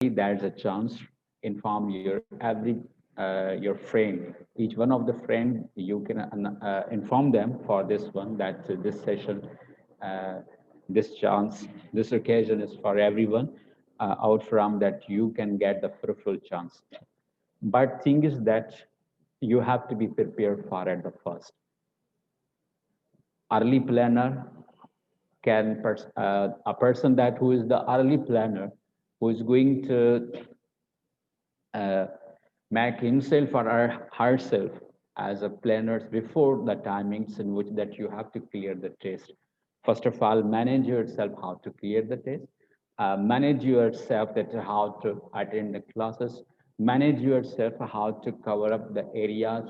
there's a chance inform your friend, each one of the friend you can inform them for this one that this session, uh, this chance, this occasion is for everyone. Out from that you can get the fruitful chance. But thing is that you have to be prepared for at the first. Early planner a person that who is the early planner, who is going to uh, make himself or herself as a planner before the timings in which that you have to clear the test. First of all, manage yourself how to clear the test. Manage yourself that how to attend the classes. Manage yourself how to cover up the areas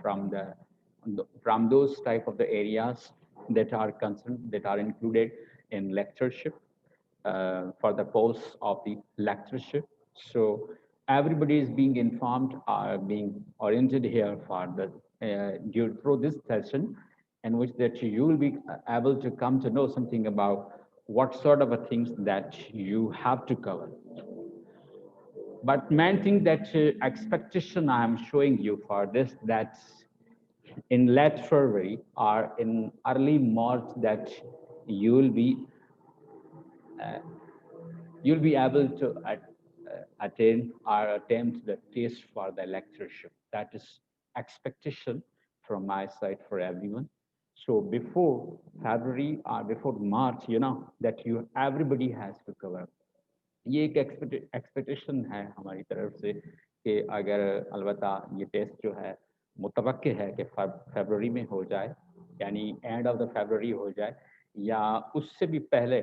from those type of the areas that are concerned that are included in lectureship for the posts of the lectureship. So everybody is being informed, being oriented here for the through this session, in which that you will be able to come to know something about what sort of a things that you have to cover. But main thing that expectation I am showing you for this, that in late February or in early March that you will be you'll be able to attain or attempt the test for the lectureship. That is expectation from my side for everyone. So before February or before March, that you everybody has to cover. ये एक expectation है हमारी तरफ से कि अगर अलबत्ता ये टेस्ट जो है मुतवक्के है कि फरवरी में हो जाए, यानी एंड ऑफ द फरवरी हो जाए या उससे भी पहले।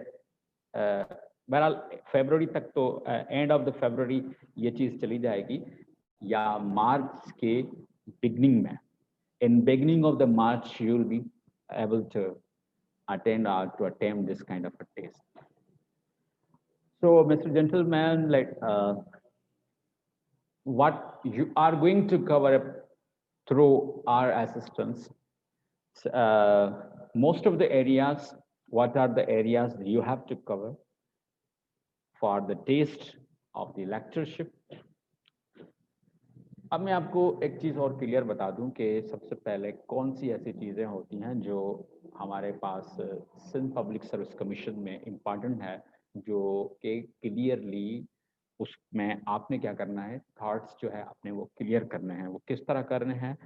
बहरहाल फरवरी तक तो एंड ऑफ द फरवरी ये चीज़ चली जाएगी या मार्च के बिगनिंग में, in beginning of the March you will be able to attend or to attempt this kind of a test. So, Mr. Gentleman, what you are going to cover through our assistance, most of the areas, what are the areas you have to cover for the test of the lectureship? अब मैं आपको एक चीज़ और clear बता दूं कि सबसे पहले कौन सी ऐसी चीज़ें होती हैं जो हमारे पास सिंध पब्लिक सर्विस कमीशन में इम्पॉर्टेंट है, जो कि क्लियरली उसमें आपने क्या करना है, थॉट्स जो है आपने वो क्लियर करने हैं, वो किस तरह करने हैं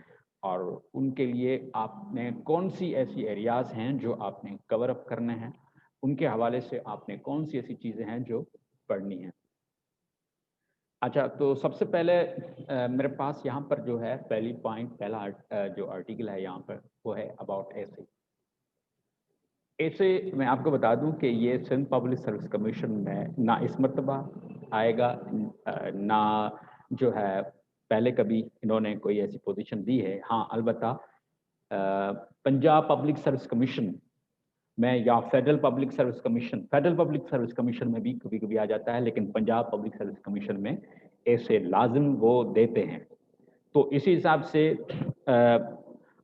और उनके लिए आपने कौन सी ऐसी एरियाज़ हैं जो आपने कवर अप करने हैं, उनके हवाले से आपने कौन सी ऐसी चीज़ें हैं जो पढ़नी हैं। अच्छा, तो सबसे पहले मेरे पास यहाँ पर जो है पहली पॉइंट, पहला जो आर्टिकल है यहाँ पर वो है अबाउट ऐसे। ऐसे मैं आपको बता दूं कि ये सिंध पब्लिक सर्विस कमीशन में ना इस मरतबा आएगा, ना जो है पहले कभी इन्होंने कोई ऐसी पोजीशन दी है। हाँ, अलबत्ता पंजाब पब्लिक सर्विस कमीशन में या फेडरल पब्लिक सर्विस कमीशन में भी कभी कभी आ जाता है, लेकिन पंजाब पब्लिक सर्विस कमीशन में ऐसे लाजिम वो देते हैं। तो इसी हिसाब से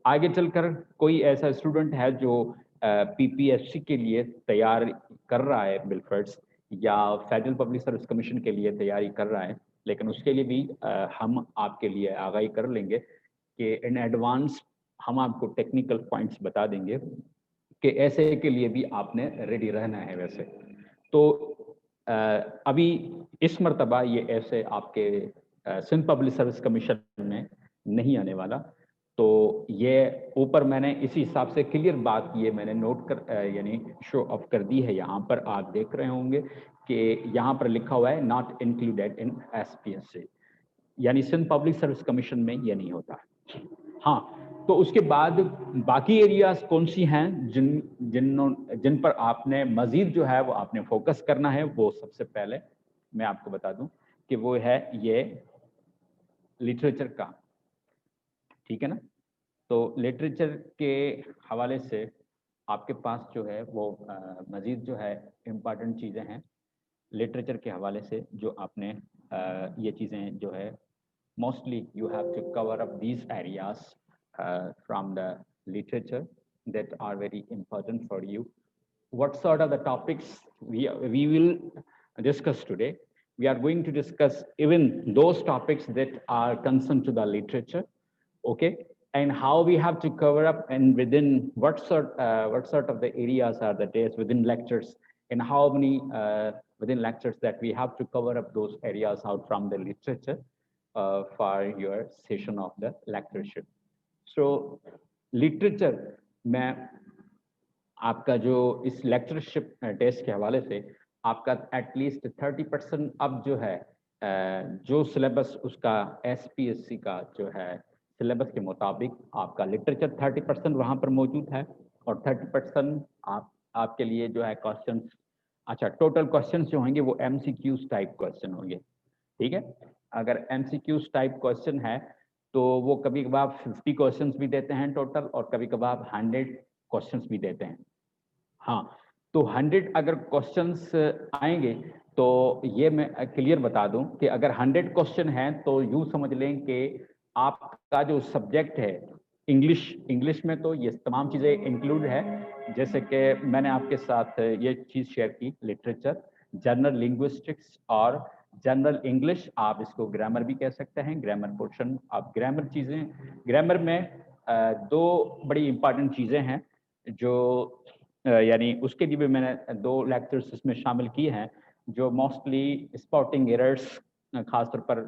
आगे चलकर कोई ऐसा स्टूडेंट है जो पीपीएससी के लिए तैयार कर रहा है बिलफर्ड्स या फेडरल पब्लिक सर्विस कमीशन के लिए तैयारी कर रहा है, लेकिन उसके लिए भी हम आपके लिए आगाही कर लेंगे कि इन एडवांस हम आपको टेक्निकल पॉइंट्स बता देंगे कि ऐसे के लिए भी आपने रेडी रहना है। वैसे तो अभी इस मरतबा ये ऐसे आपके सिंध पब्लिक सर्विस कमीशन में नहीं आने वाला, तो ये ऊपर मैंने इसी हिसाब से क्लियर बात ये मैंने नोट कर यानी शो ऑफ कर दी है। यहाँ पर आप देख रहे होंगे कि यहाँ पर लिखा हुआ है नॉट इंक्लूडेड इन एसपीएससी, यानी सिंध पब्लिक सर्विस कमीशन में ये नहीं होता। हाँ, तो उसके बाद बाकी एरियाज कौन सी हैं जिन पर आपने मजीद जो है वो आपने फोकस करना है, वो सबसे पहले मैं आपको बता दूं कि वो है ये लिटरेचर का, ठीक है ना। तो लिटरेचर के हवाले से आपके पास जो है वो मजीद जो है इम्पॉर्टेंट चीज़ें हैं लिटरेचर के हवाले से, जो आपने ये चीज़ें जो है mostly you have to cover up these areas from the literature that are very important for you. What sort of the topics we will discuss today? we are going to discuss even those topics that are concerned to the literature, okay, and how we have to cover up and within what sort of the areas are the days within lectures, and how many within lectures that we have to cover up those areas out from the literature for your session of the lectureship. So literature में आपका जो इस lectureship test के हवाले से आपका at least 30% अब जो है जो सिलेबस उसका एसपीएससी का जो है सिलेबस के मुताबिक आपका लिटरेचर 30% वहाँ पर मौजूद है, और 30% आपके लिए जो है क्वेश्चंस, अच्छा टोटल क्वेश्चंस जो होंगे वो एमसीक्यूज टाइप क्वेश्चन होंगे, ठीक है। अगर एमसीक्यूज टाइप क्वेश्चन है तो वो कभी कभार 50 क्वेश्चंस भी देते हैं टोटल, और कभी कभार 100 क्वेश्चंस भी देते हैं। हाँ, तो 100 अगर क्वेश्चंस आएंगे तो ये मैं क्लियर बता दूं कि अगर 100 क्वेश्चन हैं तो यूं समझ लें कि आपका जो सब्जेक्ट है इंग्लिश में तो ये तमाम चीज़ें इंक्लूड है, जैसे कि मैंने आपके साथ ये चीज़ शेयर की, लिटरेचर, जनरल लिंग्विस्टिक्स और जनरल इंग्लिश, आप इसको ग्रामर भी कह सकते हैं, ग्रामर पोर्शन। आप ग्रामर चीज़ें, ग्रामर में दो बड़ी इंपॉर्टेंट चीज़ें हैं जो यानी उसके लिए भी मैंने 2 लेक्चर्स इसमें शामिल किए हैं, जो मोस्टली स्पॉटिंग एरर्स खासतौर पर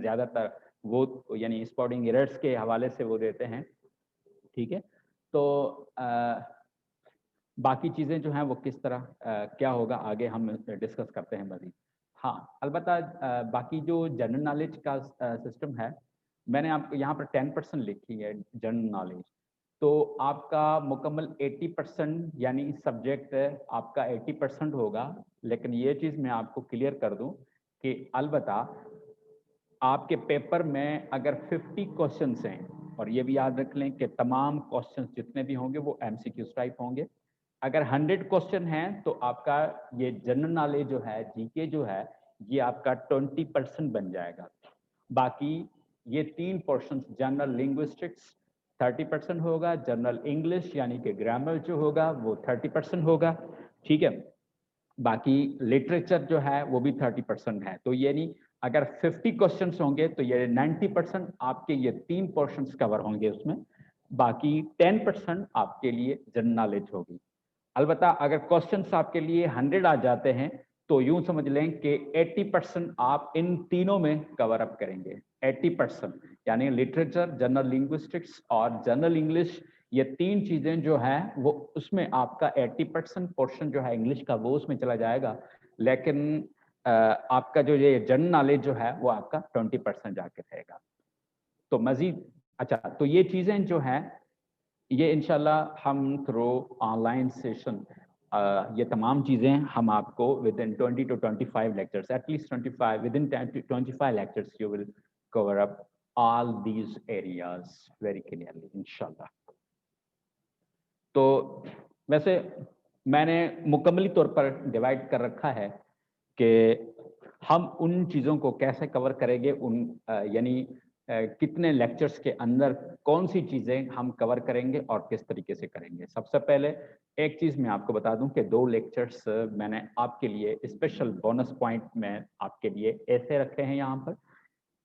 ज़्यादातर वो यानी स्पॉटिंग एरर्स के हवाले से वो देते हैं, ठीक है। तो बाकी चीज़ें जो हैं वो किस तरह क्या होगा आगे हम डिस्कस करते हैं मज़ीद। हाँ, अलबत्ता बाकी जो जनरल नॉलेज का सिस्टम है, मैंने आपको यहाँ पर 10% लिखी है जनरल नॉलेज, तो आपका मुकम्मल 80% यानी सब्जेक्ट आपका 80% होगा। लेकिन ये चीज़ मैं आपको क्लियर कर दूं कि अलबत्ता आपके पेपर में अगर 50 क्वेश्चंस हैं, और ये भी याद रख लें कि तमाम क्वेश्चंस जितने भी होंगे वो एमसीक्यूज टाइप होंगे। अगर 100 क्वेश्चन हैं तो आपका ये जनरल नॉलेज जो है, जीके जो है, ये आपका 20% बन जाएगा। बाकी ये 3 पोर्शन, जनरल लिंग्विस्टिक्स 30% होगा, जनरल इंग्लिश यानी कि ग्रामर जो होगा वो 30% होगा, ठीक है। बाकी लिटरेचर जो है वो भी 30% है। तो यानी अगर 50 क्वेश्चंस होंगे तो ये 90% आपके ये 3 पोर्शंस कवर होंगे उसमें, बाकी 10% आपके लिए जनरल नॉलेज होगी। अलबत्ता अगर क्वेश्चंस आपके लिए 100 आ जाते हैं तो यूं समझ लें कि 80% आप इन तीनों में कवर अप करेंगे। 80% यानी लिटरेचर, जनरल लिंग्विस्टिक्स और जनरल इंग्लिश, ये 3 चीजें जो हैं वो उसमें आपका 80% पोर्शन जो है इंग्लिश का वो उसमें चला जाएगा। लेकिन आपका जो ये जनरल नॉलेज जो है वो आपका 20% जाके रहेगा। तो मजीद अच्छा, तो ये चीजें जो हैं ये इंशाल्लाह हम थ्रू ऑनलाइन सेशन ये तमाम चीज़ें हम आपको with in 20 to 25 lectures, at least 25, with in 10 to 25 lectures you will cover up all these areas very clearly इंशाल्लाह। तो वैसे मैंने मुकम्मली तौर पर डिवाइड कर रखा है कि हम उन चीज़ों को कैसे कवर करेंगे, उन यानी कितने लेक्चर्स के अंदर कौन सी चीज़ें हम कवर करेंगे और किस तरीके से करेंगे। सबसे पहले एक चीज़ मैं आपको बता दूं कि 2 लेक्चर्स मैंने आपके लिए स्पेशल बोनस पॉइंट में आपके लिए ऐसे रखे हैं यहाँ पर।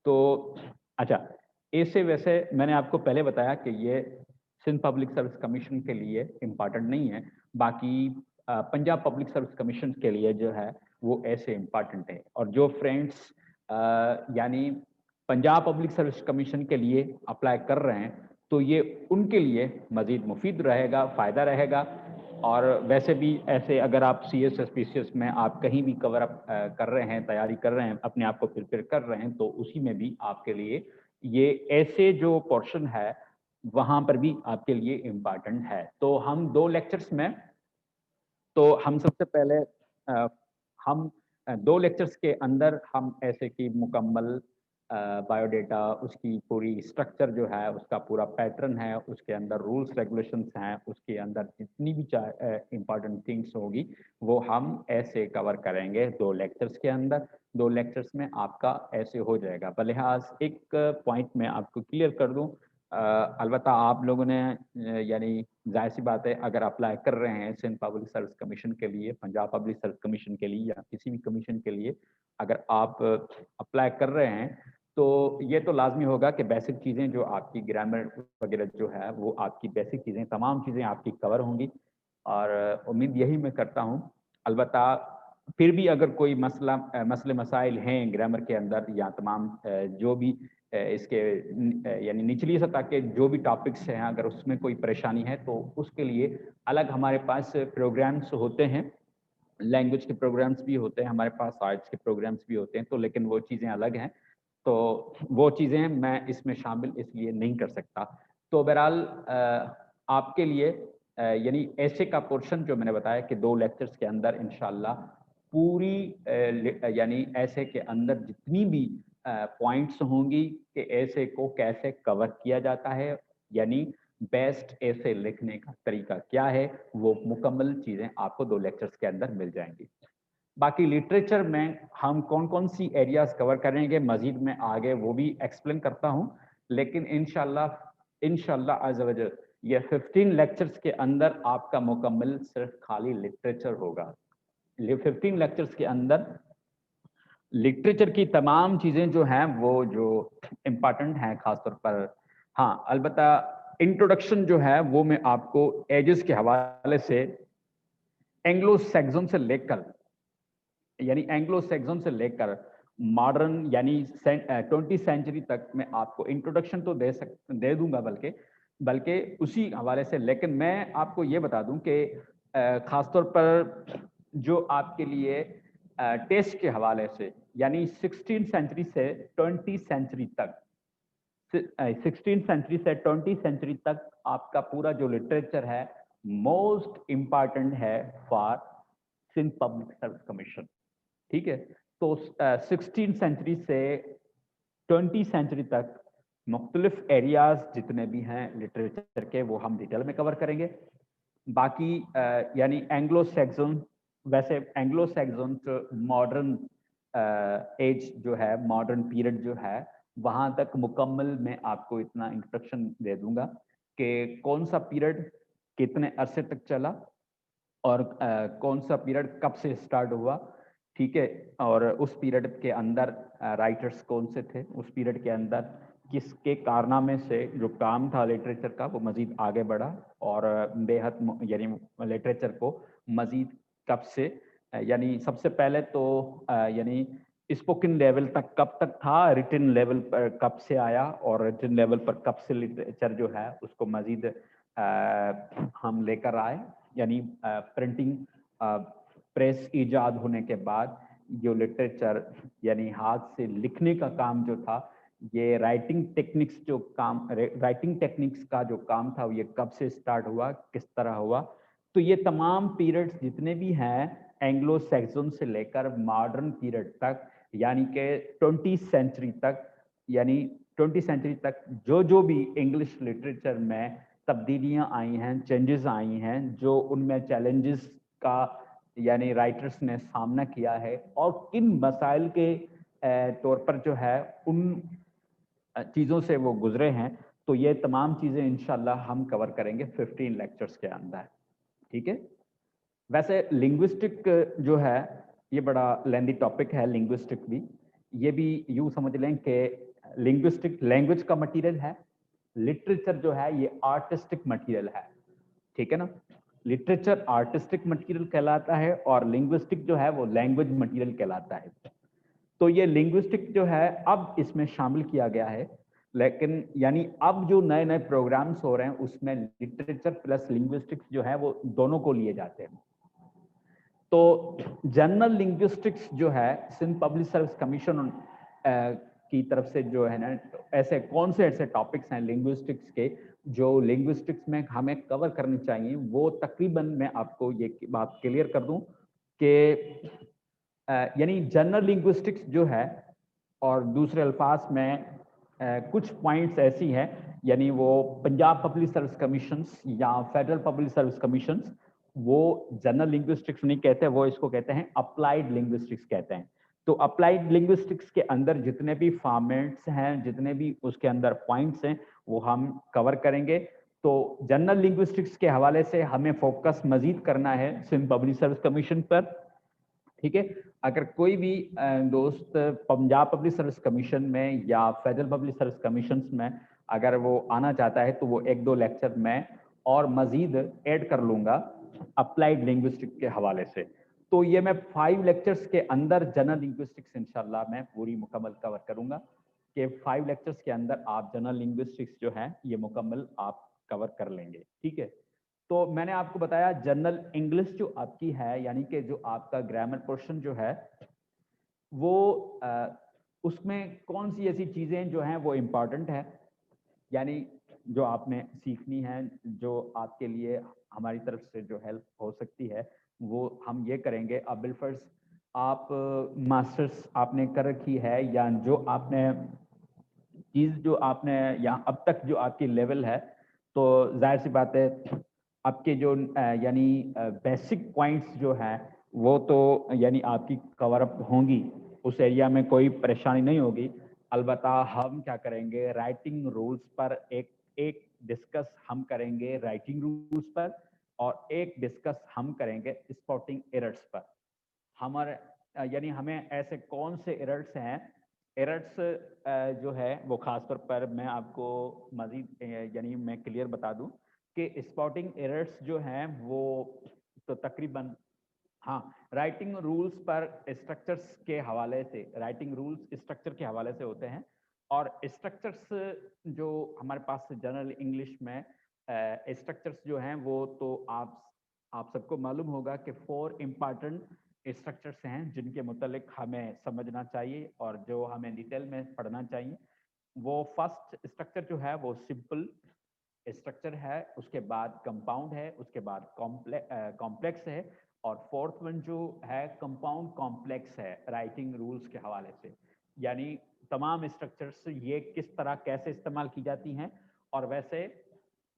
तो अच्छा, ऐसे वैसे मैंने आपको पहले बताया कि ये सिंध पब्लिक सर्विस कमीशन के लिए इम्पॉर्टेंट नहीं है, बाकी पंजाब पब्लिक सर्विस कमीशन के लिए जो है वो ऐसे इम्पॉर्टेंट है। और जो फ्रेंड्स यानी पंजाब पब्लिक सर्विस कमीशन के लिए अप्लाई कर रहे हैं तो ये उनके लिए मज़ीद मुफीद रहेगा, फ़ायदा रहेगा। और वैसे भी ऐसे अगर आप CSS PCS में आप कहीं भी कवर अप कर रहे हैं, तैयारी कर रहे हैं, अपने आप को प्रिपेयर कर रहे हैं, तो उसी में भी आपके लिए ये ऐसे जो पोर्शन है वहाँ पर भी आपके लिए इम्पॉर्टेंट है। तो हम 2 लेक्चर्स में, तो हम सबसे पहले हम 2 लेक्चर्स के अंदर हम ऐसे की मुकम्मल बायोडेटा, उसकी पूरी स्ट्रक्चर जो है, उसका पूरा पैटर्न है, उसके अंदर रूल्स रेगुलेशंस हैं, उसके अंदर जितनी भी इम्पॉर्टेंट थिंग्स होगी वो हम ऐसे कवर करेंगे 2 लेक्चर्स के अंदर। 2 लेक्चर्स में आपका ऐसे हो जाएगा। बलिहाज एक पॉइंट में आपको क्लियर कर दूं, अलबत्ता आप लोगों ने यानी जाहिर सी बात है अगर अप्लाई कर रहे हैं सिंध पब्लिक सर्विस कमीशन के लिए, पंजाब पब्लिक सर्विस कमीशन के लिए या किसी भी कमीशन के लिए अगर आप अप्लाई कर रहे हैं तो ये तो लाजमी होगा कि बेसिक चीज़ें जो आपकी ग्रामर वगैरह जो है वो आपकी बेसिक चीज़ें तमाम चीज़ें आपकी कवर होंगी और उम्मीद यही मैं करता हूँ। अलबत्ता फिर भी अगर कोई मसले मसाइल हैं ग्रामर के अंदर या तमाम जो भी इसके यानी निचली सतह के जो भी टॉपिक्स हैं अगर उसमें कोई परेशानी है तो उसके लिए अलग हमारे पास प्रोग्राम्स होते हैं, लैंग्वेज के प्रोग्राम्स भी होते हैं हमारे पास, आर्ट्स के प्रोग्राम्स भी होते हैं, तो लेकिन वो चीज़ें अलग हैं, तो वो चीज़ें मैं इसमें शामिल इसलिए नहीं कर सकता। तो बहरहाल आपके लिए यानी ऐसे का पोर्शन जो मैंने बताया कि 2 लेक्चर्स के अंदर इंशाल्लाह पूरी यानी ऐसे के अंदर जितनी भी पॉइंट्स होंगी कि ऐसे को कैसे कवर किया जाता है, यानी बेस्ट ऐसे लिखने का तरीका क्या है, वो मुकम्मल चीज़ें आपको 2 लेक्चर्स के अंदर मिल जाएंगी। बाकी लिटरेचर में हम कौन-कौन सी एरियाज़ कवर करेंगे, मज़ीद मैं आगे वो भी एक्सप्लेन करता हूँ, लेकिन इंशाल्लाह अज़्ज़ व जल ये 15 लेक्चर्स के अंदर आपका मुकम्मल सिर्फ खाली लिटरेचर होगा। ये 15 लेक्चर्स के अंदर लिटरेचर की तमाम चीज़ें जो हैं वो जो इम्पोर्टेंट हैं ख़ासतौर पर हाँ, अलबत्ता इंट्रोडक्शन जो है वो मैं आपको एजेस के हवाले से एंग्लो सैक्सन से लेकर यानी एंग्लो सैक्सन से लेकर मॉडर्न यानी 20 सेंचुरी तक मैं आपको इंट्रोडक्शन तो दे दूंगा बल्कि उसी हवाले से, लेकिन मैं आपको ये बता दूं कि खासतौर पर जो आपके लिए टेस्ट के हवाले से यानी 16 सेंचुरी से 20 सेंचुरी तक 16 सेंचुरी से 20 सेंचुरी तक आपका पूरा जो लिटरेचर है मोस्ट इम्पॉर्टेंट है for Sindh public service commission. ठीक है, तो 16 सेंचुरी से 20 सेंचुरी तक मुख्तलिफ एरियाज जितने भी हैं लिटरेचर के वो हम डिटेल में कवर करेंगे। बाकी यानी एंग्लो सैक्सन, वैसे एंग्लो सैक्सन मॉडर्न एज जो है, मॉडर्न पीरियड जो है, वहाँ तक मुकम्मल मैं आपको इतना इंट्रोडक्शन दे दूंगा कि कौन सा पीरियड कितने अरसे तक चला और कौन सा पीरियड कब से स्टार्ट हुआ, ठीक है, और उस पीरियड के अंदर राइटर्स कौन से थे, उस पीरियड के अंदर किसके कारनामे से जो काम था लिटरेचर का वो मज़ीद आगे बढ़ा और बेहद यानी लिटरेचर को मज़ीद कब से यानी सबसे पहले तो यानी स्पोकन लेवल तक कब तक था, रिटन लेवल पर कब से आया और रिटन लेवल पर कब से लिटरेचर जो है उसको मज़ीद हम लेकर आए, यानी प्रिंटिंग प्रेस ईजाद होने के बाद जो लिटरेचर यानी हाथ से लिखने का काम जो था, ये राइटिंग टेक्निक्स का जो काम था ये कब से स्टार्ट हुआ, किस तरह हुआ। तो ये तमाम पीरियड्स जितने भी हैं एंग्लो सैक्सन से लेकर मॉडर्न पीरियड तक यानी कि 20 सेंचुरी तक, यानी 20 सेंचुरी तक जो भी इंग्लिश लिटरेचर में तब्दीलियां आई हैं, चेंजेस आई हैं, जो उनमें चैलेंजेस का यानी राइटर्स ने सामना किया है और किन मसाइल के तौर पर जो है उन चीज़ों से वो गुजरे हैं, तो ये तमाम चीज़ें इंशाल्लाह हम कवर करेंगे 15 लेक्चर्स के अंदर। ठीक है, वैसे लिंग्विस्टिक जो है ये बड़ा लेंदी टॉपिक है, लिंग्विस्टिक भी, ये भी यूँ समझ लें कि लिंग्विस्टिक लैंग्वेज का मटेरियल है, लिटरेचर जो है ये आर्टिस्टिक मटेरियल है। ठीक है ना, लिटरेचर आर्टिस्टिक मटेरियल कहलाता है और लिंग्विस्टिक जो है वो लैंग्वेज मटेरियल कहलाता है। तो ये लिंग्विस्टिक जो है अब इसमें शामिल किया गया है, लेकिन यानी अब जो नए नए प्रोग्राम्स हो रहे हैं उसमें लिटरेचर प्लस लिंग्विस्टिक्स जो है वो दोनों को लिए जाते हैं। तो जनरल लिंग्विस्टिक्स जो है सिंध पब्लिक सर्विस कमीशन की तरफ से जो है ना, ऐसे कौन से ऐसे टॉपिक्स हैं लिंग्विस्टिक्स के जो लिंग्विस्टिक्स में हमें कवर करनी चाहिए, वो तकरीबन मैं आपको ये बात क्लियर कर दूं कि यानी जनरल लिंग्विस्टिक्स जो है और दूसरे अल्फाज में कुछ पॉइंट्स ऐसी हैं, यानी वो पंजाब पब्लिक सर्विस कमीशंस या फेडरल पब्लिक सर्विस कमीशंस वो जनरल लिंग्विस्टिक्स नहीं कहते, वो इसको कहते हैं अप्लाइड लिंग्विस्टिक्स कहते हैं। तो अप्लाइड लिंग्विस्टिक्स के अंदर जितने भी फॉर्मेट्स हैं, जितने भी उसके अंदर पॉइंट्स हैं वो हम कवर करेंगे तो जनरल लिंग्विस्टिक्स के हवाले से हमें फोकस मजीद करना है सिंध पब्लिक सर्विस कमीशन पर, ठीक है। अगर कोई भी दोस्त पंजाब पब्लिक सर्विस कमीशन में या फेडरल पब्लिक सर्विस कमीशन में अगर वो आना चाहता है तो वो 1-2 लेक्चर में और मजीद ऐड कर लूँगा अप्लाइड लिंग्विस्टिक्स के हवाले से। तो ये मैं 5 लेक्चर्स के अंदर जनरल लिंग्विस्टिक्स इंशाल्लाह मैं पूरी मुकम्मल कवर करूँगा कि 5 लेक्चर्स के अंदर आप जनरल लिंग्विस्टिक्स जो है ये मुकम्मल आप कवर कर लेंगे, ठीक है। तो मैंने आपको बताया जनरल इंग्लिश जो आपकी है, यानी कि जो आपका ग्रामर पोर्शन जो है वो उसमें कौन सी ऐसी चीज़ें जो हैं वो इम्पॉर्टेंट है, यानी जो आपने सीखनी है, जो आपके लिए हमारी तरफ से जो हेल्प हो सकती है वो हम ये करेंगे। अब बिलफर्ज आप मास्टर्स आपने कर रखी है या जो आपने चीज़ जो आपने यहाँ अब तक जो आपकी लेवल है, तो जाहिर सी बात है आपके जो यानी बेसिक पॉइंट्स जो हैं वो तो यानी आपकी कवर अप होंगी, उस एरिया में कोई परेशानी नहीं होगी। अलबत्ता हम क्या करेंगे, राइटिंग रूल्स पर एक डिस्कस हम करेंगे राइटिंग रूल्स पर, और एक डिस्कस हम करेंगे स्पॉटिंग एरर्स पर। हमारे यानी हमें ऐसे कौन से एरर्स हैं, एरर्स जो है वो खास तौर पर मैं आपको मजीद यानी मैं क्लियर बता दूं कि स्पॉटिंग एरर्स जो हैं वो तो तकरीबन हाँ राइटिंग रूल्स पर स्ट्रक्चर्स के हवाले से, राइटिंग रूल्स स्ट्रक्चर के हवाले से होते हैं, और स्ट्रक्चर्स जो हमारे पास जनरल इंग्लिश में स्ट्रक्चर्स जो हैं वो तो आप सबको मालूम होगा कि 4 इम्पॉर्टेंट स्ट्रक्चर्स हैं जिनके मुतालिक हमें समझना चाहिए और जो हमें डिटेल में पढ़ना चाहिए। वो फर्स्ट स्ट्रक्चर जो है वो सिंपल स्ट्रक्चर है, उसके बाद कंपाउंड है, उसके बाद कॉम्प्लेक्स है, और फोर्थ वन जो है कंपाउंड कॉम्प्लेक्स है राइटिंग रूल्स के हवाले से। यानी तमाम स्ट्रक्चर्स ये किस तरह कैसे इस्तेमाल की जाती हैं, और वैसे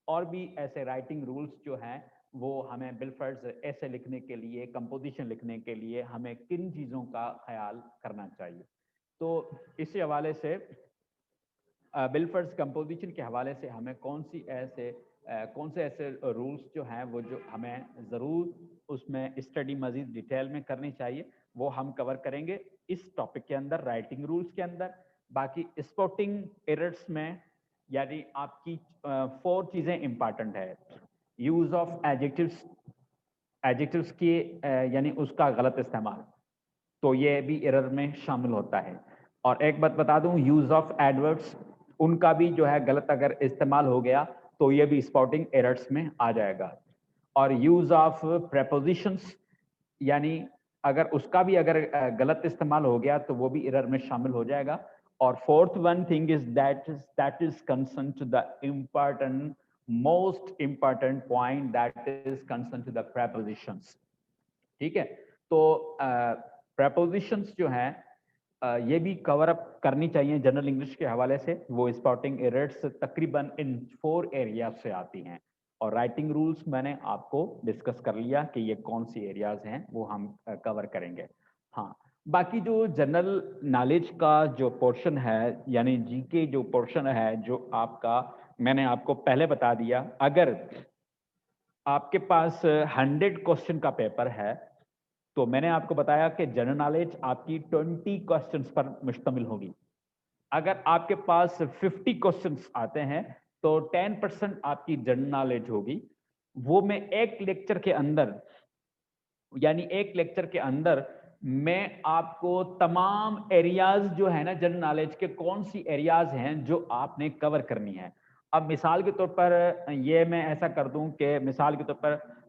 और भी ऐसे राइटिंग रूल्स जो हैं वो हमें बिलफर्ज ऐसे लिखने के लिए, कंपोजिशन लिखने के लिए हमें किन चीज़ों का ख्याल करना चाहिए। तो इसी हवाले से बिलफर्स कंपोजिशन के हवाले से हमें कौन से ऐसे रूल्स जो हैं वो जो हमें ज़रूर उसमें स्टडी मज़ीद डिटेल में करनी चाहिए, वो हम कवर करेंगे इस टॉपिक के अंदर, राइटिंग रूल्स के अंदर। बाकी स्पॉटिंग एरर्स में यानी आपकी 4 चीज़ें इंपॉर्टेंट है। यूज़ ऑफ एडजेक्टिव्स की यानी उसका गलत इस्तेमाल, तो ये भी एरर में शामिल होता है। और एक बात बता दूं, यूज ऑफ एडवर्ड्स उनका भी जो है गलत अगर इस्तेमाल हो गया तो ये भी स्पॉटिंग एरर्स में आ जाएगा। और यूज ऑफ प्रेपोजिशंस, यानी अगर उसका भी अगर गलत इस्तेमाल हो गया तो वो भी एरर में शामिल हो जाएगा। और fourth one thing is that is concern to the important most important point, that is concern to the prepositions, ठीक है। तो प्रेपोजिशंस जो हैं ये भी कवर अप करनी चाहिए जनरल इंग्लिश के हवाले से। वो स्पॉटिंग एरर्स तकरीबन इन 4 एरियाज से आती हैं, और राइटिंग रूल्स मैंने आपको डिस्कस कर लिया कि ये कौन सी एरियाज हैं, वो हम कवर करेंगे। हाँ, बाकी जो जनरल नॉलेज का जो पोर्शन है, यानी जीके जो पोर्शन है, जो आपका मैंने आपको पहले बता दिया, अगर आपके पास 100 क्वेश्चन का पेपर है तो मैंने आपको बताया कि जनरल नॉलेज आपकी 20 क्वेश्चंस पर मुश्तमिल होगी। अगर आपके पास 50 क्वेश्चंस आते हैं तो 10% आपकी जनरल नॉलेज होगी। वो मैं एक लेक्चर के अंदर, यानी एक लेक्चर के अंदर मैं आपको तमाम एरियाज जो है ना जनरल नॉलेज के, कौन सी एरियाज हैं जो आपने कवर करनी है। अब मिसाल के तौर पर ये मैं ऐसा कर दूं कि मिसाल के तौर पर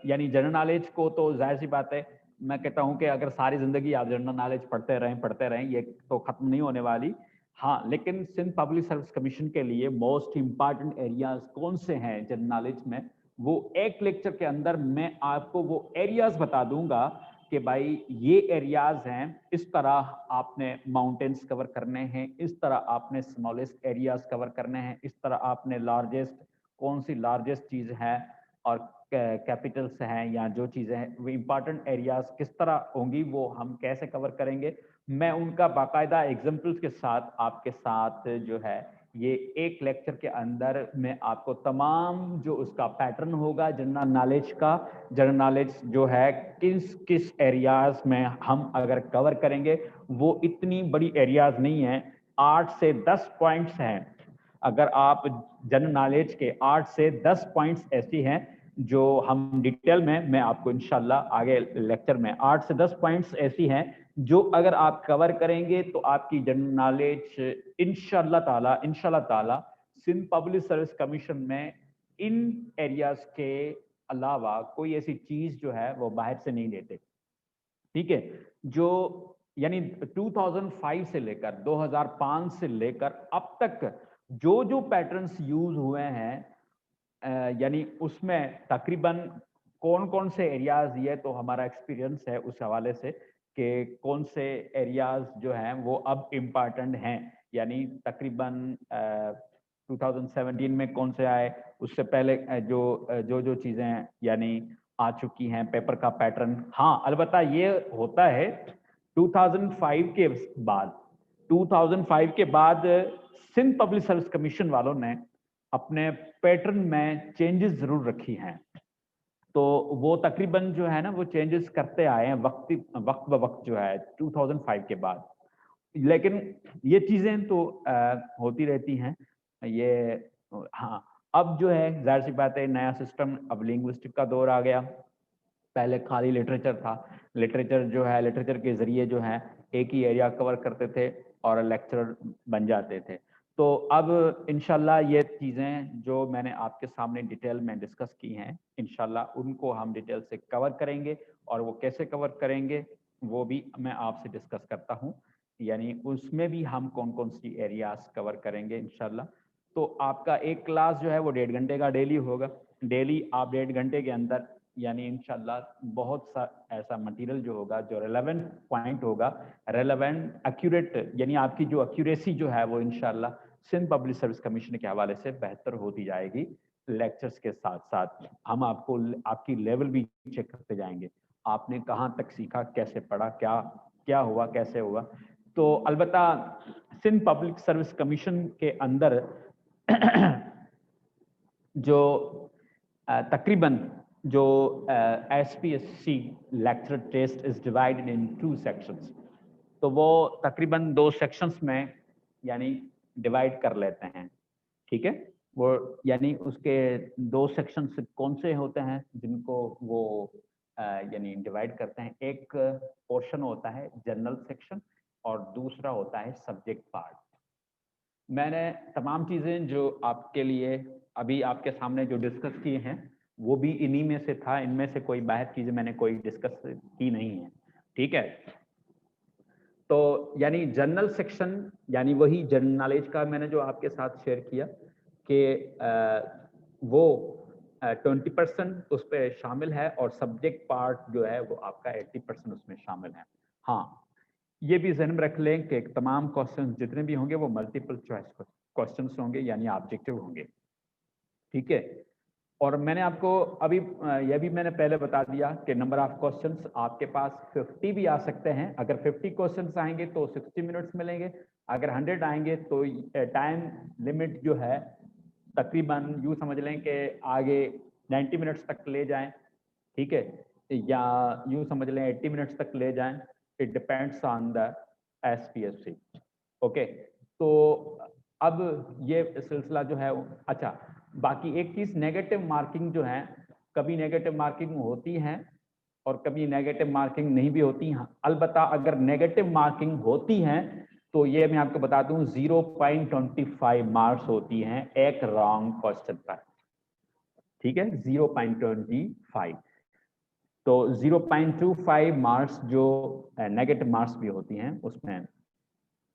यानी जनरल नॉलेज को तो जाहिर सी बात है मैं कहता हूं कि अगर सारी जिंदगी आप जनरल नॉलेज पढ़ते रहें ये तो खत्म नहीं होने वाली। हाँ, लेकिन सिंध पब्लिक सर्विस कमीशन के लिए मोस्ट इंपॉर्टेंट एरियाज कौन से हैं जनरल नॉलेज में, वो एक लेक्चर के अंदर मैं आपको वो एरियाज बता दूंगा कि भाई ये एरियाज हैं, इस तरह आपने माउंटेन्स कवर करने हैं, इस तरह आपने स्मॉलेस्ट एरियाज कवर करने हैं, इस तरह आपने लार्जेस्ट, कौन सी लार्जेस्ट चीज है और कैपिटल्स हैं या जो चीजें हैं वो इंपॉर्टेंट एरियाज किस तरह होंगी, वो हम कैसे कवर करेंगे। मैं उनका बाकायदा एग्जाम्पल्स के साथ आपके साथ जो है یہ ایک لیکچر کے اندر میں آپ کو تمام جو اس کا پیٹرن ہوگا جنرل نالج کا، جنرل نالج جو ہے کس کس ایریاز میں ہم اگر کور کریں گے، وہ اتنی بڑی ایریاز نہیں ہیں، 8 سے 10 پوائنٹس ہیں. اگر آپ جنرل نالج کے 8 سے 10 پوائنٹس ایسی ہیں جو ہم ڈیٹیل میں آپ کو انشاءاللہ آگے لیکچر میں 8 سے 10 پوائنٹس ایسی ہیں جو اگر آپ کور کریں گے تو آپ کی جنرل نالج انشاءاللہ تعالی سندھ پبلک سروس کمیشن میں ان ایریاز کے علاوہ کوئی ایسی چیز جو ہے وہ باہر سے نہیں لیتے. ٹھیک ہے، جو یعنی 2005 سے لے کر 2005 سے لے کر اب تک جو پیٹرنز یوز ہوئے ہیں، یعنی اس میں تقریباً کون سے ایریاز، یہ تو ہمارا ایکسپیرینس ہے اس حوالے سے کہ کون سے ایریاز جو ہیں وہ اب امپارٹنٹ ہیں. یعنی تقریباً 2017 میں کون سے آئے، اس سے پہلے جو چیزیں یعنی آ چکی ہیں پیپر کا پیٹرن. ہاں البتہ یہ ہوتا ہے 2005 کے بعد سندھ پبلک سروس کمیشن والوں نے اپنے پیٹرن میں چینجز ضرور رکھی ہیں. تو وہ تقریباً جو ہے نا وہ چینجز کرتے آئے ہیں وقت بوقت جو ہے 2005 کے بعد. لیکن یہ چیزیں تو ہوتی رہتی ہیں. یہ ہاں اب جو ہے ظاہر سی بات ہے نیا سسٹم، اب لنگوسٹک کا دور آ گیا. پہلے خالی لٹریچر تھا، لٹریچر کے ذریعے جو ہے ایک ہی ایریا کور کرتے تھے اور لیکچرر بن جاتے تھے. تو اب انشاءاللہ یہ چیزیں جو میں نے آپ کے سامنے ڈیٹیل میں ڈسکس کی ہیں انشاءاللہ ان کو ہم ڈیٹیل سے کور کریں گے، اور وہ کیسے کور کریں گے وہ بھی میں آپ سے ڈسکس کرتا ہوں. یعنی اس میں بھی ہم کون سی ایریاز کور کریں گے انشاءاللہ. تو آپ کا ایک کلاس جو ہے وہ 1.5 گھنٹے کا ڈیلی ہوگا. ڈیلی آپ 1.5 گھنٹے کے اندر یعنی انشاءاللہ بہت سا ایسا مٹیریل جو ہوگا جو ریلیونٹ پوائنٹ ہوگا، ریلیونٹ ایکوریٹ، یعنی آپ کی جو ایکوریسی جو ہے وہ انشاءاللہ سندھ پبلک سروس کمیشن کے حوالے سے بہتر ہوتی جائے گی. لیکچرز کے ساتھ ساتھ ہم آپ کو آپ کی لیول بھی چیک کرتے جائیں گے، آپ نے کہاں تک سیکھا، کیسے پڑھا، کیا ہوا، کیسے ہوا. تو البتہ سندھ پبلک سروس کمیشن کے اندر جو تقریباً جو SPSC lecture test is divided in 2 sections. تو وہ تقریباً 2 سیکشنز میں یعنی ڈیوائڈ کر لیتے ہیں. ٹھیک ہے، وہ یعنی اس کے 2 سیکشنز کون سے ہوتے ہیں جن کو وہ یعنی ڈیوائڈ کرتے ہیں. ایک پورشن ہوتا ہے جنرل سیکشن اور دوسرا ہوتا ہے سبجیکٹ پارٹ. میں نے تمام چیزیں جو آپ کے لیے ابھی آپ کے سامنے جو ڈسکس کیے ہیں وہ بھی انہی میں سے تھا. ان میں سے کوئی باہر چیزیں میں نے کوئی ڈسکس کی نہیں ہے. ٹھیک ہے، تو یعنی جنرل سیکشن یعنی وہی جنرل نالج کا میں نے جو آپ کے ساتھ شیئر کیا کہ وہ 20% اس پہ شامل ہے اور سبجیکٹ پارٹ جو ہے وہ آپ کا 80% اس میں شامل ہے. ہاں یہ بھی ذہن میں رکھ لیں کہ تمام کوشچنز جتنے بھی ہوں گے وہ ملٹیپل چوائس کوشچنز ہوں گے یعنی آبجیکٹیو ہوں گے. ٹھیک ہے، اور میں نے آپ کو ابھی یہ بھی میں نے پہلے بتا دیا کہ نمبر آف کوشچنز آپ کے پاس 50 بھی آ سکتے ہیں. اگر 50 کوشچنز آئیں گے تو 60 منٹس ملیں گے. اگر 100 آئیں گے تو ٹائم لمٹ جو ہے تقریباً یوں سمجھ لیں کہ آگے 90 منٹس تک لے جائیں. ٹھیک ہے، یا یوں سمجھ لیں 80 منٹس تک لے جائیں. It depends on the SPSC. Okay, تو اب یہ سلسلہ جو ہے اچھا باقی ایک چیز نیگیٹو مارکنگ جو ہے، کبھی نیگیٹو مارکنگ ہوتی ہے اور کبھی نیگیٹو مارکنگ نہیں بھی ہوتی ہیں. البتہ اگر نیگیٹو مارکنگ ہوتی ہیں تو یہ میں آپ کو بتا دوں 0.25 مارکس ہوتی ہیں ایک رانگ کوشچن پر. ٹھیک ہے، 0.25. تو 0.25 مارکس جو نیگیٹو مارکس بھی ہوتی ہیں اس میں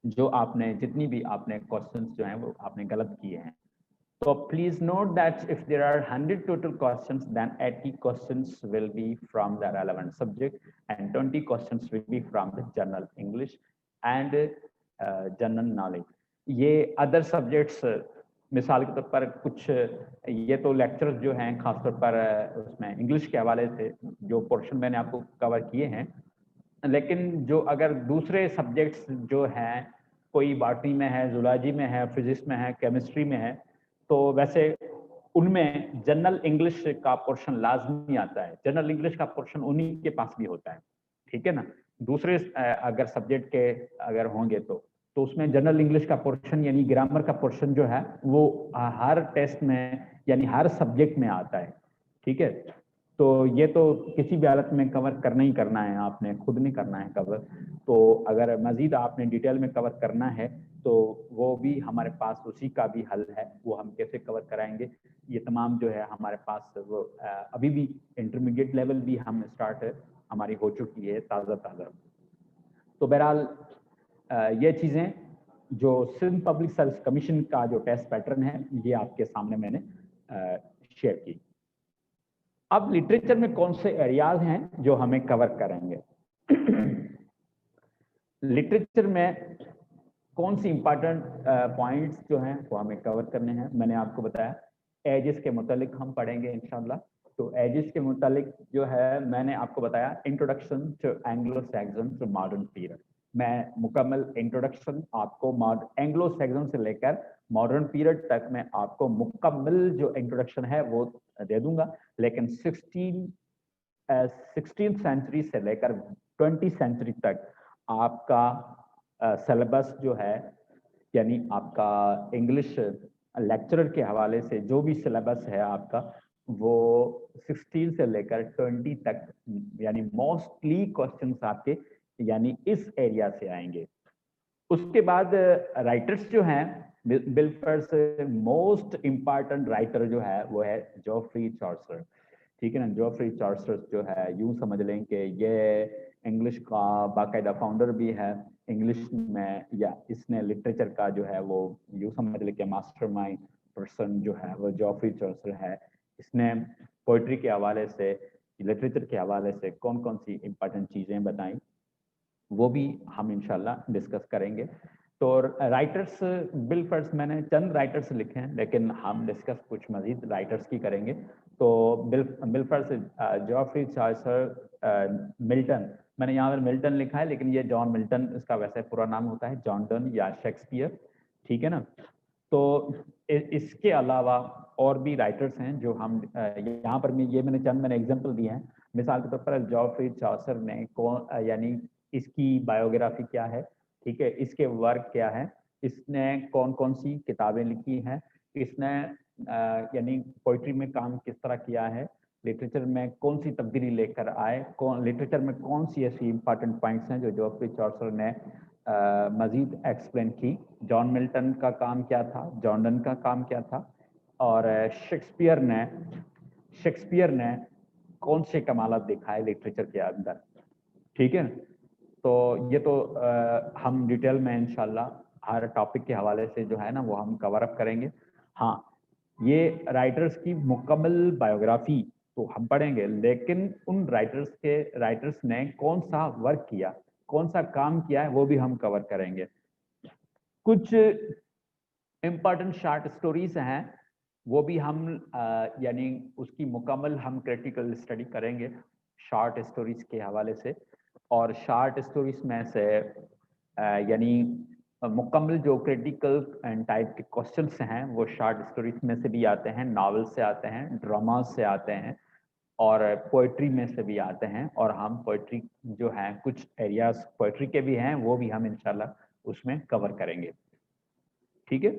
جو آپ نے جتنی بھی آپ نے کوشچنس جو ہیں وہ آپ نے غلط کیے ہیں. So please note that if there are 100 total questions, then 80 questions will be from the relevant subject and 20 questions will be from the general English and general knowledge. یہ other subjects مثال کے طور پر کچھ یہ تو لیکچرز جو ہیں خاص طور پر اس میں انگلش کے حوالے سے جو پورشن میں نے آپ کو کور کیے ہیں، لیکن جو اگر دوسرے سبجیکٹس جو ہیں कोई बॉटनी में है, जूलॉजी में है, फिजिक्स में है, केमिस्ट्री में है, तो वैसे उनमें जनरल इंग्लिश का पोर्शन लाजमी आता है। जनरल इंग्लिश का पोर्शन उन्हीं के पास भी होता है, ठीक है ना। दूसरे अगर सब्जेक्ट के अगर होंगे तो उसमें जनरल इंग्लिश का पोर्शन यानी ग्रामर का पोर्शन जो है वो हर टेस्ट में यानी हर सब्जेक्ट में आता है, ठीक है। तो ये तो किसी भी हालत में कवर करना ही करना है, आपने खुद नहीं करना है कवर। तो अगर मजीद आपने डिटेल में कवर करना है तो वो भी हमारे पास उसी का भी हल है, वो हम कैसे कवर कराएंगे। ये तमाम जो है हमारे पास वो अभी भी इंटरमीडिएट लेवल भी हम स्टार्ट हमारी हो चुकी है ताज़ा। तो बहरहाल ये चीज़ें जो सिंध पब्लिक सर्विस कमीशन का जो टेस्ट पैटर्न है ये आपके सामने मैंने शेयर की। अब लिटरेचर में कौन से एरियाज हैं जो हमें कवर करेंगे। लिटरेचर में कौन सी इंपॉर्टेंट पॉइंट्स जो हैं वो हमें कवर करने हैं। मैंने आपको बताया एजेस के मुतालिक हम पढ़ेंगे इंशाल्लाह। तो एजेस के मुतालिक जो है मैंने आपको बताया introduction to Anglo Saxon to modern period. मैं मुकम्मल इंट्रोडक्शन आपको एंग्लो सैक्सन से लेकर मॉडर्न पीरियड तक मैं आपको मुकम्मल जो इंट्रोडक्शन है वो दे दूंगा, लेकिन 16th सेंचुरी से लेकर 20th सेंचुरी तक आपका सिलेबस जो है यानी आपका इंग्लिश लेक्चरर के हवाले से जो भी सिलेबस है आपका वो 16 से लेकर 20 तक यानी मोस्टली क्वेश्चंस आपके यानी इस एरिया से आएंगे। उसके बाद राइटर्स जो हैं बिल्फर्स मोस्ट इम्पॉर्टेंट राइटर जो है वो है जॉफ्री चॉर्सर, ठीक है ना। जॉफ्री चॉर्सर जो है यूं समझ लें कि ये इंग्लिश का बाकायदा फाउंडर भी है इंग्लिश में, या इसने लिटरेचर का जो है वो यूं समझ लें कि मास्टरमाइंड पर्सन जो है वो जॉफ्री चॉर्सर है। इसने पोइट्री के हवाले से लिटरेचर के हवाले से कौन कौन सी इंपॉर्टेंट चीज़ें बताई वो भी हम इंशाल्लाह डिस्कस करेंगे। तो राइटर्स बिल्फर्स मैंने चंद राइटर्स लिखे हैं लेकिन हम डिस्कस कुछ मजीद राइटर्स की करेंगे। तो बिल्फर्स जॉफ्री चॉर्सर मिल्टन, मैंने यहाँ पर मिल्टन लिखा है लेकिन ये जॉन मिल्टन इसका वैसे पूरा नाम होता है, जॉन डन या शेक्सपियर, ठीक है ना। तो इसके अलावा और भी राइटर्स हैं जो हम यहाँ पर मैंने एग्जांपल दिए हैं। मिसाल के तौर पर जॉफ्री चॉर्सर ने कौन यानी इसकी बायोग्राफी क्या है, ठीक है, इसके वर्क क्या है, इसने कौन कौन सी किताबें लिखी हैं, इसने यानी पोइट्री में काम किस तरह किया है, लिटरेचर में कौन सी तब्दीली लेकर आए, लिटरेचर में कौन सी ऐसी इंपॉर्टेंट पॉइंट्स हैं जो जॉफ्री चॉर्सर ने मजीद एक्सप्लेन की। जॉन मिल्टन का काम क्या था, जॉन डन का काम क्या था, और शेक्सपियर ने कौन से कमालत दिखाए लिटरेचर के अंदर, ठीक है। तो ये तो हम डिटेल में इंशाल्लाह हर टॉपिक के हवाले से जो है ना वो हम कवर अप करेंगे। हाँ, ये राइटर्स की मुकम्मल बायोग्राफी तो हम पढ़ेंगे, लेकिन उन राइटर्स ने कौन सा वर्क किया, कौन सा काम किया है वो भी हम कवर करेंगे। कुछ इम्पॉर्टेंट शॉर्ट स्टोरीज हैं वो भी हम यानी उसकी मुकम्मल हम क्रिटिकल स्टडी करेंगे शॉर्ट स्टोरीज के हवाले से। और शॉर्ट स्टोरीज में से यानी मुकम्मल जो क्रिटिकल एंड टाइप के क्वेश्चंस हैं वो शॉर्ट स्टोरीज में से भी आते हैं, नॉवेल से आते हैं, ड्रामा से आते हैं और पोइट्री में से भी आते हैं। और हम पोइट्री जो है कुछ एरियाज पोइट्री के भी हैं वो भी हम इंशाल्लाह उसमें कवर करेंगे, ठीक है।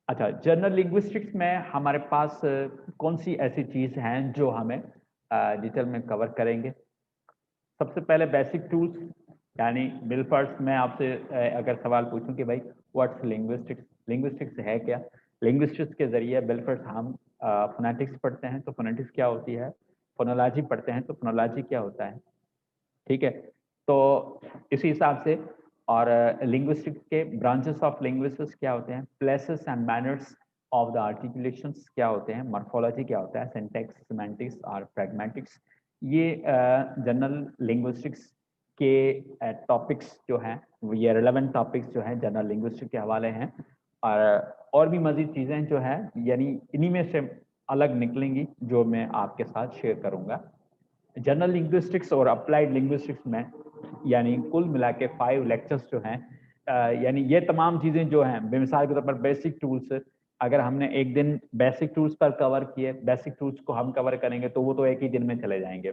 अच्छा, जनरल लिंग्विस्टिक्स में हमारे पास कौन सी ऐसी चीज़ हैं जो हमें डिटेल में कवर करेंगे। सबसे पहले बेसिक टूल्स यानी बिल्फर्स में आपसे अगर सवाल पूछूं कि भाई व्हाट्स लिंग्विस्टिक्स, लिंग्विस्टिक्स है क्या, लिंग्विस्टिक्स के जरिए बिल्फर्स हम फोनेटिक्स पढ़ते हैं तो फोनेटिक्स क्या होती है, फोनोलॉजी पढ़ते हैं तो फोनोलॉजी क्या होता है, ठीक है। तो इसी हिसाब से और लिंग्विस्टिक्स के ब्रांचेस ऑफ लिंग्विस्टिक्स क्या होते हैं, places and manners of the articulations क्या होते हैं, मॉर्फोलॉजी क्या होता है, सिंटैक्स, सिमेंटिक्स और प्रैग्मेटिक्स। ये जनरल लिंग्विस्टिक्स के टॉपिक्स जो हैं ये रेलेवेंट टॉपिक्स जो हैं जनरल लिंग्विस्टिक्स के हवाले हैं। और भी मजीद चीज़ें जो है यानी इन्हीं में से अलग निकलेंगी जो मैं आपके साथ शेयर करूँगा। जनरल लिंग्विस्टिक्स और अप्लाइड लिंग्विस्टिक्स में यानी कुल मिला के 5 लेक्चर्स जो हैं यानी ये तमाम चीज़ें जो हैं, बेमिसाल के तौर पर बेसिक टूल्स, अगर हमने एक दिन बेसिक टूल्स पर कवर किए, बेसिक टूल्स को हम कवर करेंगे तो वो तो एक ही दिन में चले जाएंगे,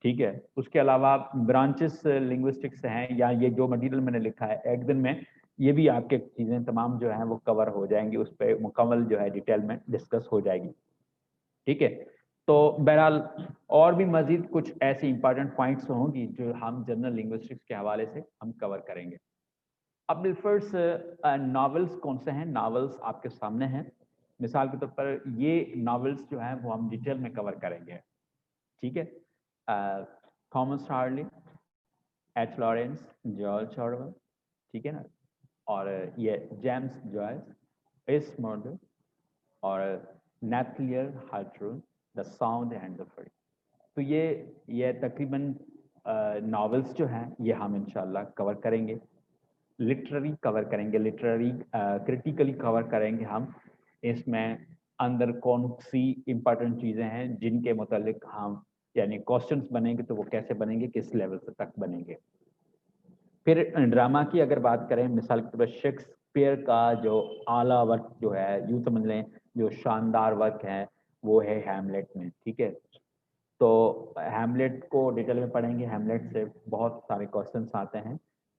ठीक है। उसके अलावा ब्रांचेस लिंग्विस्टिक्स हैं या ये जो मटेरियल मैंने लिखा है एक दिन में, ये भी आपके चीज़ें तमाम जो हैं वो कवर हो जाएंगी, उस पर मुकम्मल जो है डिटेल में डिस्कस हो जाएगी, ठीक है। तो बहरहाल और भी मजीद कुछ ऐसी इंपॉर्टेंट पॉइंट्स होंगी जो हम जनरल लिंग्विस्टिक्स के हवाले से हम कवर करेंगे। अब बिलफर्स नॉवेल्स कौन से हैं? नॉवेल्स आपके सामने हैं। मिसाल के तौर पर ये नॉवेल्स जो हैं वो हम डिटेल में कवर करेंगे, ठीक है। Thomas Hardy, H Lawrence, George Orwell, ठीक है ना, और ये जेम्स जॉयस, एस मॉडल और नेथलियर हार्ट्रून, द साउंड एंड द फरी। तो ये तकरीबन नॉवेल्स जो हैं ये हम इंशाल्लाह कवर करेंगे। लिटरेरी कवर करेंगे, लिटरेरी क्रिटिकली कवर करेंगे हम। इसमें अंदर कौन सी इंपॉर्टेंट चीज़ें हैं जिनके मुतालिक हम यानी क्वेश्चंस बनेंगे तो वो कैसे बनेंगे, किस लेवल से तक बनेंगे। फिर ड्रामा की अगर बात करें, मिसाल के तौर पर शेक्सपियर का जो आला वर्क जो है, यूँ समझ लें जो शानदार वर्क है वो है हैमलेट में, ठीक है। तो हैमलेट को डिटेल में पढ़ेंगे। हैमलेट से बहुत सारे क्वेश्चंस आते हैं।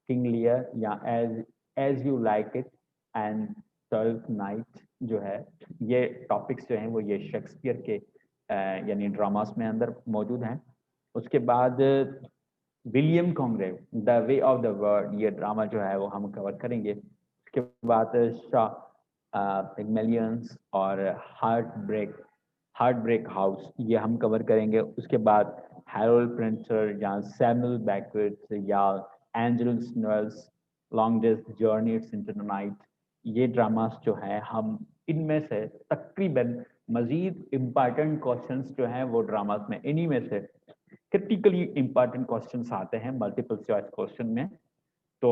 किंग लियर या As You Like It and Twelfth Night जो है, ये टॉपिक्स जो हैं वो ये शेक्सपियर के यानी ड्रामास में अंदर मौजूद हैं। उसके बाद William Congreve, the way of the world, ये ड्रामा जो है वो हम कवर करेंगे। उसके बाद पिग्मेलियंस और हार्ट ब्रेक हाउस, ये हम कवर करेंगे। उसके बाद हैरोल्ड प्रिंटर या सैमुअल बैकवर्ड्स या Angelis Noels longest journeys into the night, ये ड्रामास जो हैं हम इनमें से तकरीबन मजीद इम्पॉर्टेंट क्वेश्चंस जो हैं वो ड्रामास में इन्हीं में से क्रिटिकली इम्पॉर्टेंट क्वेश्चंस आते हैं मल्टीपल चॉइस क्वेश्चन में। तो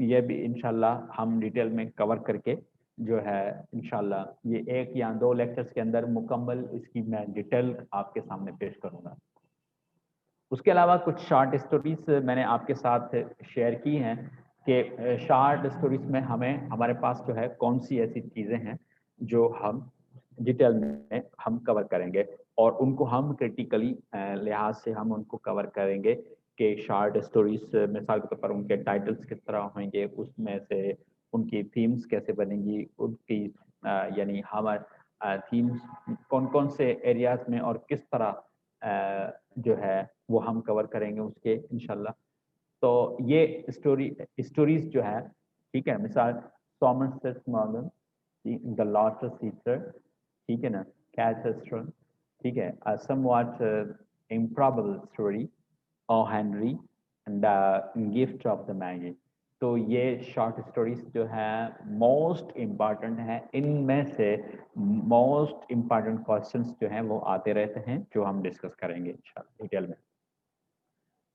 ये भी इंशाल्लाह हम डिटेल में कवर करके जो है इंशाल्लाह ये 1 या 2 लेक्चर्स के अंदर मुकम्मल इसकी मैं डिटेल आपके सामने पेश करूंगा। उसके अलावा कुछ शॉर्ट स्टोरीज मैंने आपके साथ शेयर की हैं कि शॉर्ट स्टोरीज में हमारे पास जो है कौन सी ऐसी चीज़ें हैं जो हम डिटेल में हम कवर करेंगे और उनको हम क्रिटिकली लिहाज से हम उनको कवर करेंगे कि शॉर्ट स्टोरीज मिसाल के तौर पर उनके टाइटल्स किस तरह होंगे, उसमें से उनकी थीम्स कैसे बनेंगी, उनकी यानी हमारे थीम्स कौन कौन से एरियाज में और किस तरह जो है वो हम कवर करेंगे उसके इंशाल्लाह। तो ये स्टोरीज जो है, ठीक है, मिसाल Thomas Morgan, the lost sitter, ठीक है ना, कैच स्ट्रन, ठीक है, somewhat improbable story O Henry and the gift of the Magi. तो ये शॉर्ट स्टोरीज जो है मोस्ट इम्पॉर्टेंट है, इनमें से मोस्ट इम्पॉर्टेंट क्वेश्चंस जो हैं वो आते रहते हैं जो हम डिस्कस करेंगे इंशाल्लाह डिटेल में।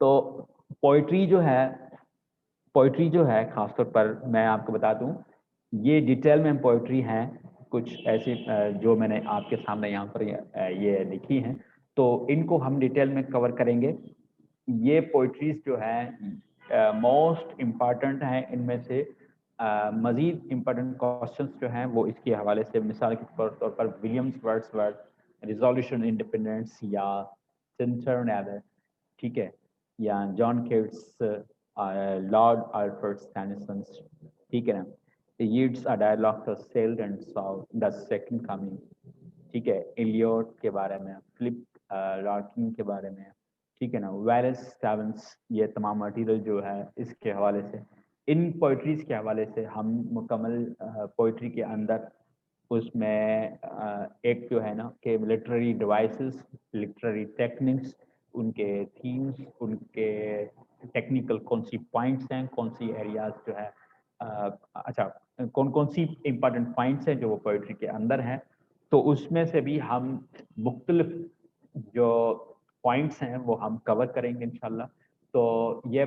तो पोइट्री जो है खासतौर पर मैं आपको बता दूं, ये डिटेल में पोइट्री हैं कुछ ऐसी जो मैंने आपके सामने यहाँ पर ये लिखी हैं, तो इनको हम डिटेल में कवर करेंगे। ये पोइट्रीज जो है मोस्ट इम्पॉर्टेंट हैं, इनमें से मजीद इम्पॉर्टेंट क्वेश्चंस जो हैं वो इसके हवाले से मिसाल के तौर पर विलियम्स वर्ड्सवर्थ, रिजोल्यूशन इंडिपेंडेंस या सिंटर नेदर, ठीक है, या John Keats, Lord Alfred Tennyson, ठीक है ना, Yeats a dialogue to self and soul the second coming, ठीक है, इलियट के बारे में, फिलिप लॉर्किन के बारे में, ठीक है ना, वेलेस स्टीवेंस, ये तमाम मटेरियल जो है इसके हवाले से, इन पोइट्रीज के हवाले से हम मुकम्मल पोइट्री के अंदर उसमें एक जो है ना कि लिटरेरी डिवाइसेस, लिटरेरी टेक्निक्स, उनके थीम्स, उनके टेक्निकल कौन सी पॉइंट्स हैं, कौन सी एरियाज जो है अच्छा कौन कौन सी इंपॉर्टेंट पॉइंट्स हैं जो वो पोइट्री के अंदर हैं, तो उसमें से भी हम मुख्तलिफ जो पॉइंट्स हैं वो हम कवर करेंगे इंशाल्लाह। तो ये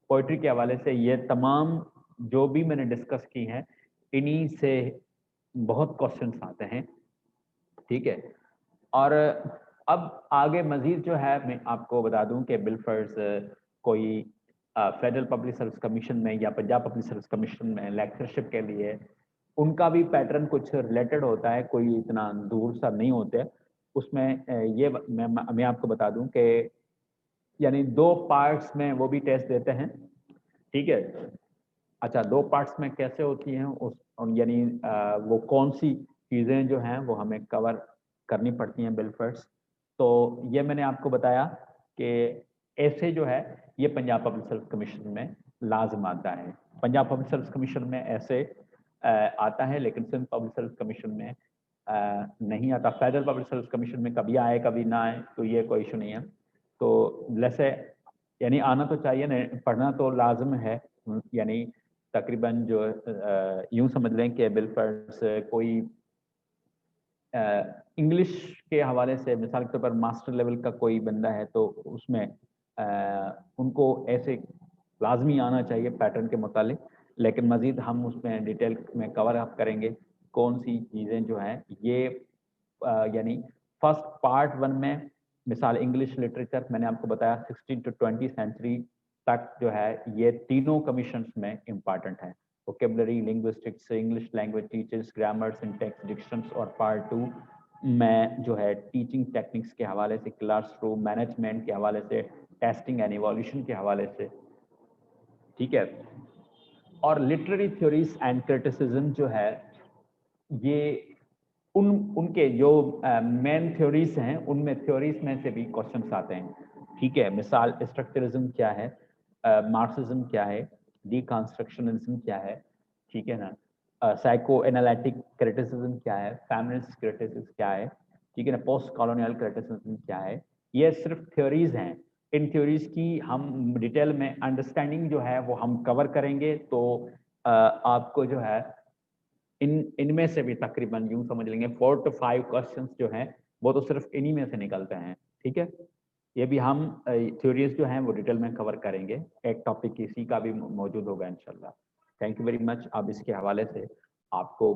पोइट्री के हवाले से ये तमाम जो भी मैंने डिस्कस की हैं, इन्हीं से बहुत क्वेश्चंस आते हैं, ठीक है। और अब आगे मजीद जो है मैं आपको बता दूं कि बिलफर्स कोई फेडरल पब्लिक सर्विस कमीशन में या पंजाब पब्लिक सर्विस कमीशन में लेक्चरशिप के लिए, उनका भी पैटर्न कुछ रिलेटेड होता है, कोई इतना दूर सा नहीं होते। उसमें ये मैं आपको बता दूं कि यानी 2 पार्ट्स में वो भी टेस्ट देते हैं, ठीक है। अच्छा, 2 पार्ट्स में कैसे होती हैं उस, यानी वो कौन सी चीज़ें जो हैं वो हमें कवर करनी पड़ती हैं बिलफर्ड्स। तो ये मैंने आपको बताया कि ऐसे जो है ये पंजाब पब्लिक सर्विस कमीशन में लाजम आता है। पंजाब पब्लिक सर्विस कमीशन में ऐसे आता है, लेकिन सिंध पब्लिक सर्विस कमीशन में नहीं आता। फेडरल पब्लिक सर्विस कमीशन में कभी आए कभी ना आए, तो ये कोई इशू नहीं है। तो वैसे यानी आना तो चाहिए, नहीं पढ़ना तो लाजम है। यानी तकरीबन जो यूं समझ लें कि बिलफर्ड्स कोई इंग्लिश के हवाले से, मिसाल के तौर पर मास्टर लेवल का कोई बंदा है तो उसमें उनको ऐसे लाजमी आना चाहिए पैटर्न के मुतालिक। लेकिन मज़ीद हम उसमें डिटेल में कवर अप करेंगे कौन सी चीज़ें जो हैं ये यानी फर्स्ट पार्ट 1 में मिसाल इंग्लिश लिटरेचर मैंने आपको बताया 16 to 20 सेंचुरी तक जो है ये तीनों कमीशंस में इम्पॉर्टेंट है। Vocabulary, linguistics, English language teachers, grammar, syntax, dictions, और पार्ट 2 में जो है टीचिंग टेक्निक्स के हवाले से, क्लासरूम मैनेजमेंट के हवाले से, टेस्टिंग एंड इवोल्यूशन के हवाले से, ठीक है। और लिटरेरी थ्योरीज एंड क्रिटिसिज्म जो है ये उनके जो मेन थ्योरीज हैं उनमें थ्योरीज में से भी क्वेश्चंस आते हैं, ठीक है। मिसाल स्ट्रक्चरिज्म क्या है, मार्क्सिज्म क्या है, डीकंस्ट्रक्शनिज्म क्या है, ठीक है ना, साइको एनालिटिक क्रिटिसिज्म क्या है, फेमिनिस्ट क्रिटिसिज्म क्या है, ठीक है ना, पोस्ट कॉलोनियल क्रिटिसिज्म क्या है। ये सिर्फ थ्योरीज हैं। इन थ्योरीज की हम डिटेल में अंडरस्टैंडिंग जो है वो हम कवर करेंगे। तो आपको जो है इनमें से भी तकरीबन यूं समझ लेंगे 4 to 5 क्वेश्चंस जो हैं वो तो सिर्फ इन्हीं में से निकलते हैं, ठीक है। ये भी हम थ्योरीज जो हैं वो डिटेल में कवर करेंगे, एक टॉपिक इसी का भी मौजूद होगा इंशाल्लाह। Thank you very much. अब इसके हवाले से आपको